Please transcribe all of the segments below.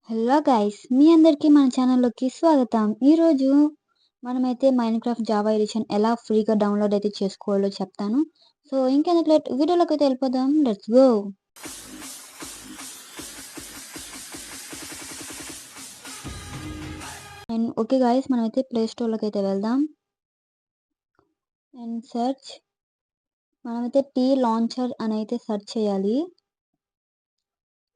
Hello guys! మీ అందరికీ మన ఛానల్‌లోకి స్వాగతం. ఈరోజు మనమైతే మైన్‌క్రాఫ్ట్ జావా ఎడిషన్ ఎలా ఫ్రీగా డౌన్‌లోడ్ అయితే చేసుకోవాలో చెప్తాను. సో, ఇంకెందుకు లేట్ వీడియోలోకైతే వెళ్ళిపోదాం. Let's go! And okay guys, మనమైతే ప్లే స్టోర్‌లోకైతే వెళ్దాం. అండ్ మనమైతే లాంచర్ అని అయితే సెర్చ్ చేయాలి.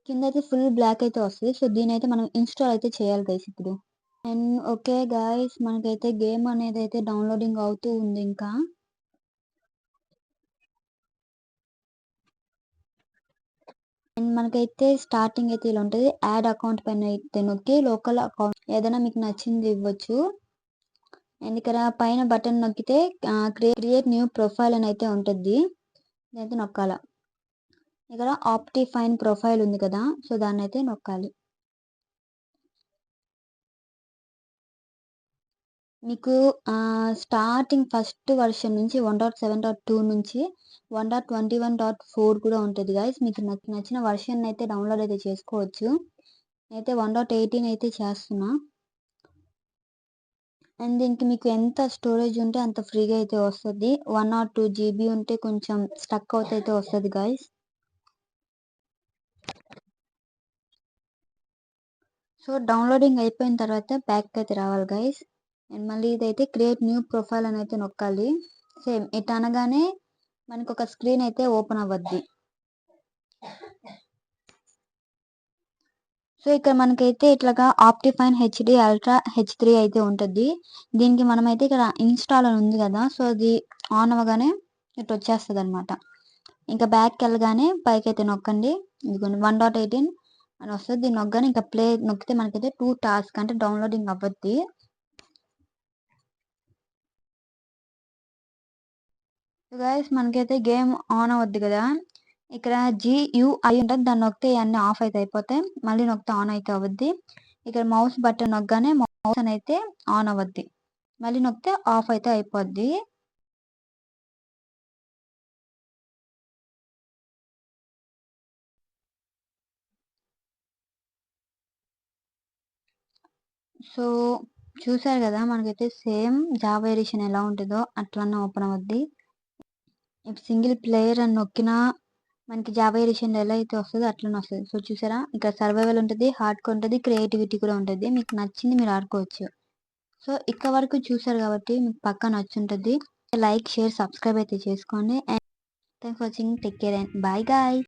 కిందైతే ఫుల్ బ్లాక్ అయితే వస్తది. సో, దీన్నైతే మనం ఇన్‌స్టాల్ అయితే చేయాలి గైస్ ఇప్పుడు. అండ్ ఓకే గైస్, మనకైతే గేమ్ అనేదైతే డౌన్‌లోడింగ్ అవుతూ ఉంది ఇంకా. అండ్ మనకైతే స్టార్టింగ్ అయితే ఇలా ఉంటది. యాడ్ అకౌంట్ పైన అయితే నొక్కి లోకల్ అకౌంట్ ఏదైనా మీకు నచ్చింది ఇవ్వచ్చు. అండ్ ఇక్కడ పైన బటన్ నొక్కితే క్రియేట్ న్యూ ప్రొఫైల్ అని అయితే ఉంటది. ఇదైతే నొక్కాల. ఇక్కడ ఆప్టిఫైన్ ప్రొఫైల్ ఉంది కదా! సో, దాన్నైతే నొక్కాలి. మీకు స్టార్టింగ్ ఫస్ట్ వర్షన్ నుంచి 1.7.2 నుంచి 1.21.4 కూడా ఉంటది గైస్. మీకు నచ్చిన వర్షన్ అయితే డౌన్‌లోడ్ అయితే చేసుకోవచ్చు. నేనైతే 1.18 అయితే చేస్తున్నా. అండ్ దీనికి మీకు ఎంత స్టోరేజ్ ఉంటే అంత ఫ్రీగా అయితే వస్తది. 1 ఆర్ 2 జీబీ ఉంటే కొంచెం స్టక్ అవుట్ అయితే వస్తది గైస్. సో, డౌన్‌లోడింగ్ అయిపోయిన తర్వాత బ్యాక్‌కైతే రావాలి గైస్. అండ్ మళ్ళీ ఇదైతే క్రియేట్ న్యూ ప్రొఫైల్ అని అయితే నొక్కాలి. సేమ్ ఇటు అనగానే మనకొక స్క్రీన్ అయితే ఓపెన్ అవ్వద్ది. సో, ఇక్కడ మనకైతే ఇట్లాగా ఆప్టిఫైన్ హెచ్‌డి అల్ట్రా హెచ్3 అయితే ఉంటది. దీనికి మనమైతే ఇక్కడ ఇన్‌స్టాల్ అని ఉంది కదా! సో, అది ఆన్ అవ్వగానే ఇటొచ్చేస్తదనమాట. ఇంకా బ్యాక్‌కెళ్ళగానే పైకైతే నొక్కండి. ఇదిగోండి 1.18 అని వస్తది. దీన్ని నొక్కగానే ఇంకా ప్లే నొక్కితే మనకైతే 2 టాస్క్ అంటే డౌన్‌లోడింగ్ అవ్వద్ది. సో, గైస్ మనకైతే గేమ్ ఆన్ అవ్వద్ది కదా! ఇక్కడ GUI ఉంటది. దాన్ని నొక్కితే ఇయన్నీ ఆఫ్ అయితే అయిపోతాయి. మళ్ళీ నొక్కితే ఆన్ అయితే అవుద్ది. ఇక్కడ మౌస్ బటన్ నొక్కగానే మౌస్ అనైతే ఆన్ అవ్వద్ది. మళ్ళీ నొక్కితే ఆఫ్ అయితే అయిపోద్ది. సో, చూసారు కదా! మనకైతే సేమ్ జావా ఎడిషన్ ఎలా ఉంటదో అట్లనే ఓపెన్ అవుద్ది. ఇప్పుడు సింగిల్ ప్లేయర్ అని నొక్కినా మనకి జావా ఎడిషన్‌లో ఎలా అయితే వస్తదో అట్లనే వస్తది. సో, చూసారా? ఇక్కడ సర్వైవల్ ఉంటది, హార్డ్‌కోర్ ఉంటది, క్రియేటివిటీ కూడా ఉంటది. మీకు నచ్చింది మీరు ఆడుకోవచ్చు. సో, ఇక్కడ వరకు చూసారు కాబట్టి మీకు పక్కా నచ్చుంటది. లైక్, షేర్, సబ్స్క్రైబ్ అయితే చేసుకోండి. And thanks for watching. Take care and bye guys.